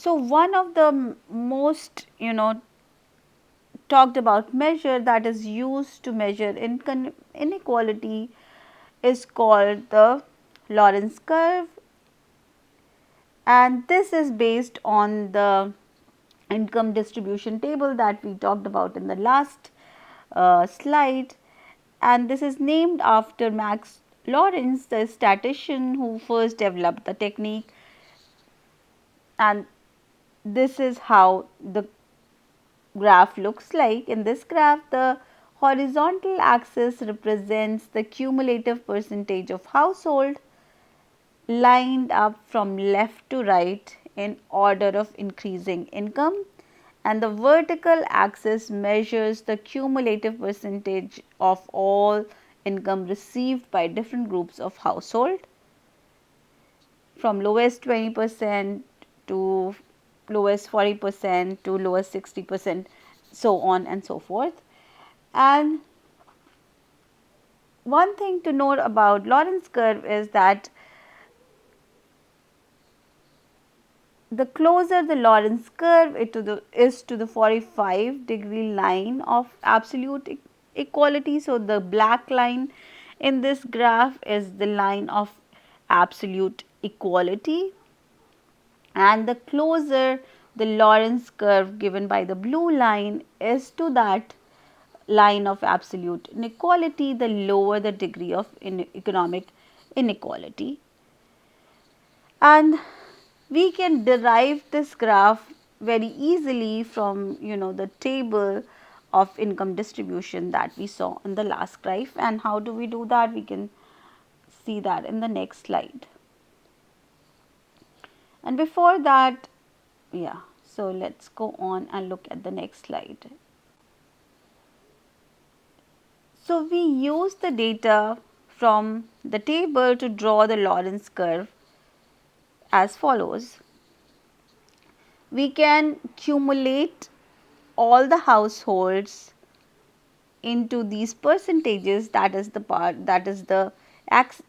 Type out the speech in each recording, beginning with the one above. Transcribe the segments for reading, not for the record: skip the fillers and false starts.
So one of the most talked about measure that is used to measure income inequality is called the Lorenz curve, and this is based on the income distribution table that we talked about in the last slide, and this is named after Max Lorenz, the statistician who first developed the technique. And this is how the graph looks like. In this graph, the horizontal axis represents the cumulative percentage of household lined up from left to right in order of increasing income, and the vertical axis measures the cumulative percentage of all income received by different groups of household from lowest 20% to lowest 40% to lowest 60%, so on and so forth. And one thing to note about Lorenz curve is that the closer the Lorenz curve is to the 45-degree line of absolute equality. So, the black line in this graph is the line of absolute equality, and the closer the Lorenz curve given by the blue line is to that line of absolute inequality, the lower the degree of economic inequality. And we can derive this graph very easily from the table of income distribution that we saw in the last graph. And how do we do that? We can see that in the next slide. And before that, so let's go on and look at the next slide. So we use the data from the table to draw the Lorenz curve as follows. We can cumulate all the households into these percentages, that is the part, that is the x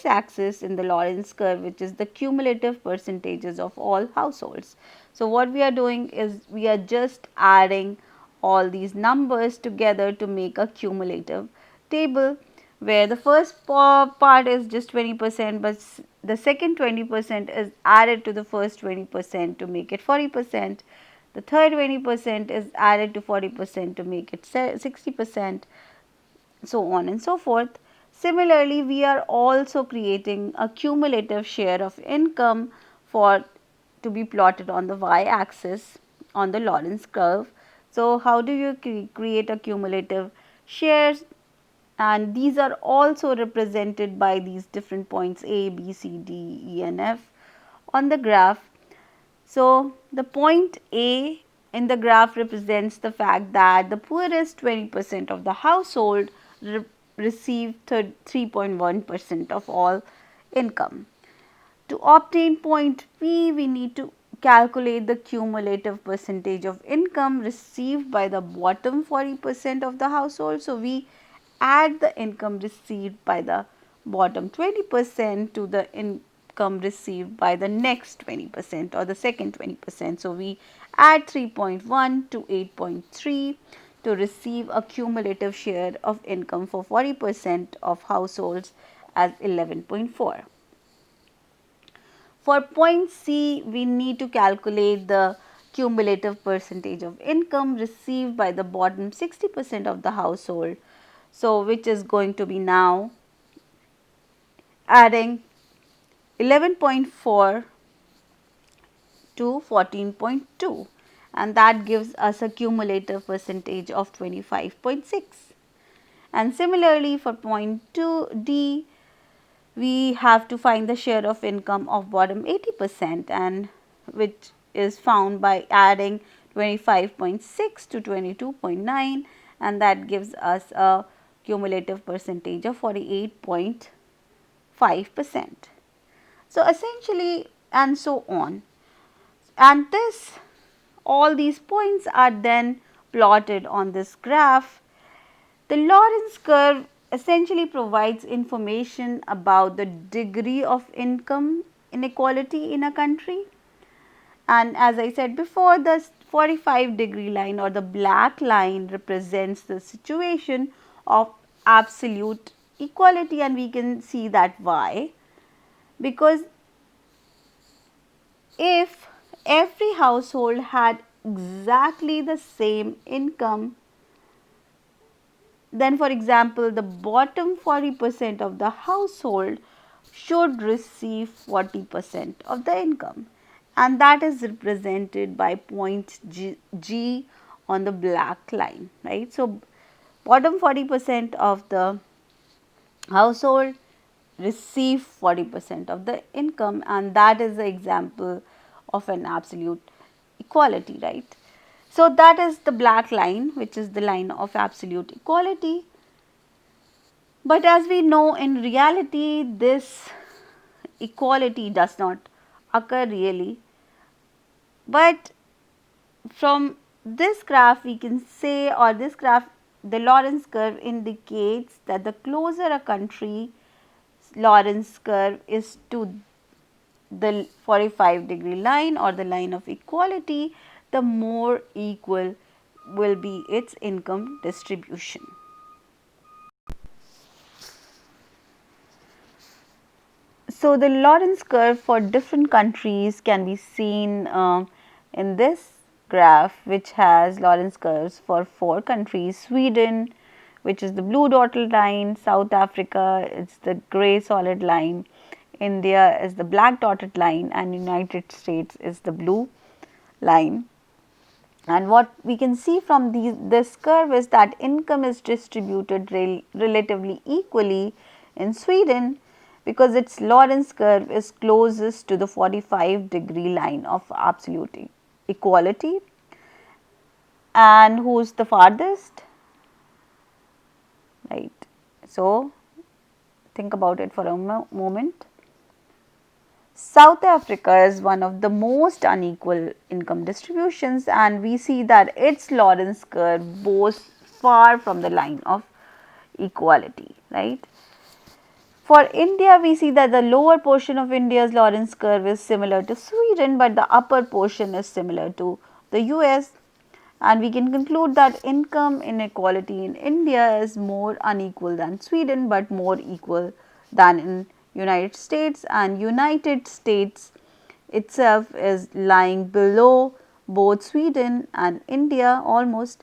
axis in the Lorenz curve, which is the cumulative percentages of all households. So what we are doing is we are just adding all these numbers together to make a cumulative table, where the first part is just 20%, but the second 20% is added to the first 20% to make it 40%. The third 20% is added to 40% to make it 60%, so on and so forth. Similarly, we are also creating a cumulative share of income for to be plotted on the y-axis on the Lorenz curve. So, how do you create a cumulative shares? And these are also represented by these different points A, B, C, D, E and F on the graph. So, the point A in the graph represents the fact that the poorest 20% of the household receive 3.1% of all income. To obtain point P, we need to calculate the cumulative percentage of income received by the bottom 40% of the household. So, we add the income received by the bottom 20% to the income received by the next 20% or the second 20%. So, we add 3.1 to 8.3 to receive a cumulative share of income for 40% of households as 11.4. For point C, we need to calculate the cumulative percentage of income received by the bottom 60% of the household. So, which is going to be now adding 11.4 to 14.2, and that gives us a cumulative percentage of 25.6. And similarly for point 2D, we have to find the share of income of bottom 80%, and which is found by adding 25.6 to 22.9, and that gives us a cumulative percentage of 48.5%. So essentially, and so on, and this all these points are then plotted on this graph. The Lorenz curve essentially provides information about the degree of income inequality in a country, And as I said before, the 45-degree line or the black line represents the situation of absolute equality, and we can see that why. Because if every household had exactly the same income, then for example, the bottom 40% of the household should receive 40% of the income, and that is represented by point G on the black line, right. So, bottom 40% of the household receive 40% of the income, and that is the example of an absolute equality, right. So, that is the black line, which is the line of absolute equality. But as we know, in reality, this equality does not occur really. But from this graph, we can say, or this graph, the Lorenz curve indicates that the closer a country Lorenz curve is to the 45-degree line or the line of equality, the more equal will be its income distribution. So, the Lorenz curve for different countries can be seen in this graph, which has Lorenz curves for 4 countries: Sweden, which is the blue dotted line; South Africa, it's the gray solid line; India is the black dotted line; and United States is the blue line. And what we can see from this curve is that income is distributed relatively equally in Sweden, because its Lorenz curve is closest to the 45-degree line of absolute equality. And who is the farthest? Right. So, think about it for a moment. South Africa is one of the most unequal income distributions, and we see that its Lorenz curve goes far from the line of equality, right. For India, we see that the lower portion of India's Lorenz curve is similar to Sweden, but the upper portion is similar to the US, and we can conclude that income inequality in India is more unequal than Sweden, but more equal than in United States, and United States itself is lying below both Sweden and India almost,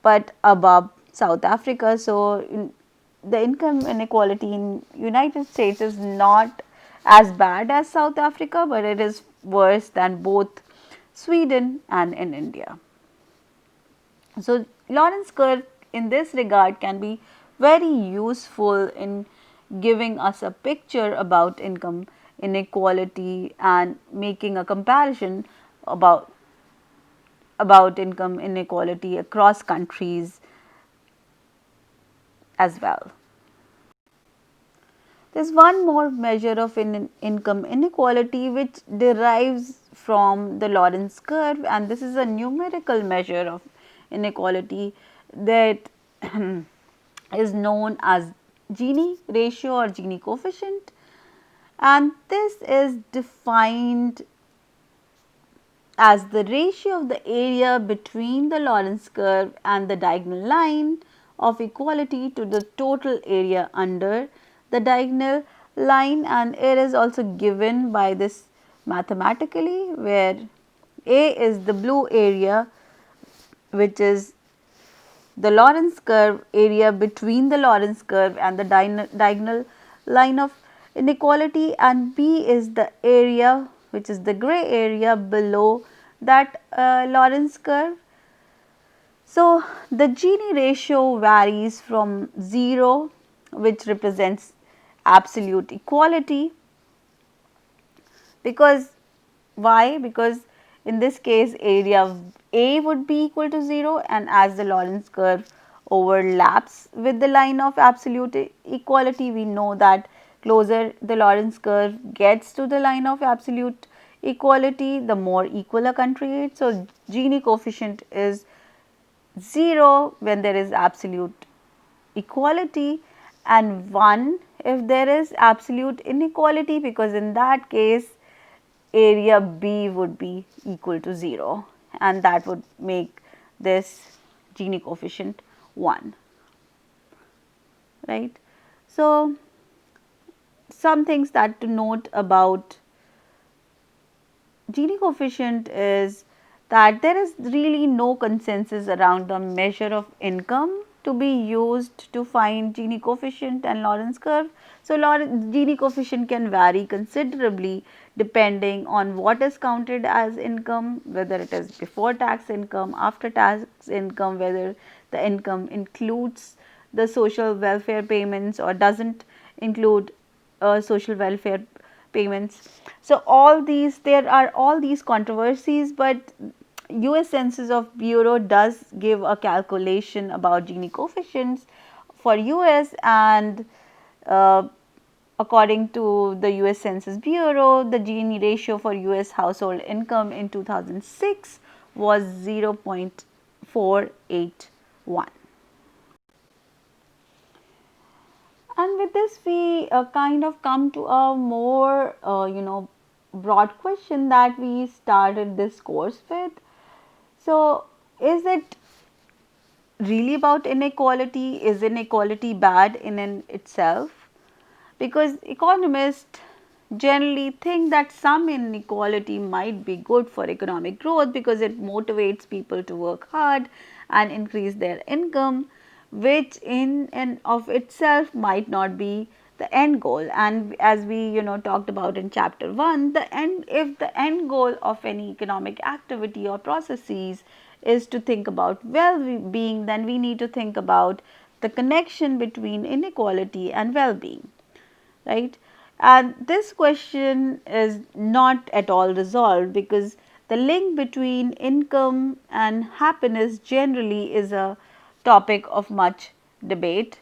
but above South Africa. So, the income inequality in United States is not as bad as South Africa, but it is worse than both Sweden and in India. So, Lorenz curve in this regard can be very useful in giving us a picture about income inequality and making a comparison about income inequality across countries as well. There is one more measure of income inequality which derives from the Lorenz curve, and this is a numerical measure of inequality that is known as Gini ratio or Gini coefficient, and this is defined as the ratio of the area between the Lorenz curve and the diagonal line of equality to the total area under the diagonal line, and it is also given by this mathematically, where A is the blue area, which is the Lorenz curve area between the Lorenz curve and the diagonal line of inequality, and B is the area which is the gray area below that Lorenz curve. So, the Gini ratio varies from 0, which represents absolute equality, because why? Because in this case area A would be equal to 0, and as the Lorenz curve overlaps with the line of absolute equality, we know that closer the Lorenz curve gets to the line of absolute equality, the more equal a country is. So, Gini coefficient is 0 when there is absolute equality, and 1 if there is absolute inequality, because in that case area B would be equal to 0, and that would make this Gini coefficient 1, right. So, some things that to note about Gini coefficient is that there is really no consensus around the measure of income to be used to find Gini coefficient and Lorentz curve. So, Gini coefficient can vary considerably depending on what is counted as income, whether it is before tax income, after tax income, whether the income includes the social welfare payments or does not include social welfare payments. So, there are all these controversies, but US Census of Bureau does give a calculation about Gini coefficients for US, and uh, according to the US Census Bureau, the Gini ratio for US household income in 2006 was 0.481. And with this, we kind of come to a more, broad question that we started this course with. So, is it really about inequality? Is inequality bad in itself? Because economists generally think that some inequality might be good for economic growth because it motivates people to work hard and increase their income, which in and of itself might not be the end goal. And as we talked about in chapter 1, the end if the end goal of any economic activity or processes is to think about well-being, then we need to think about the connection between inequality and well-being, right. And this question is not at all resolved because the link between income and happiness generally is a topic of much debate,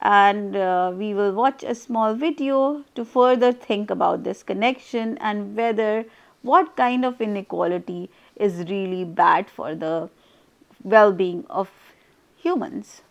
and we will watch a small video to further think about this connection and whether what kind of inequality is really bad for the well-being of humans.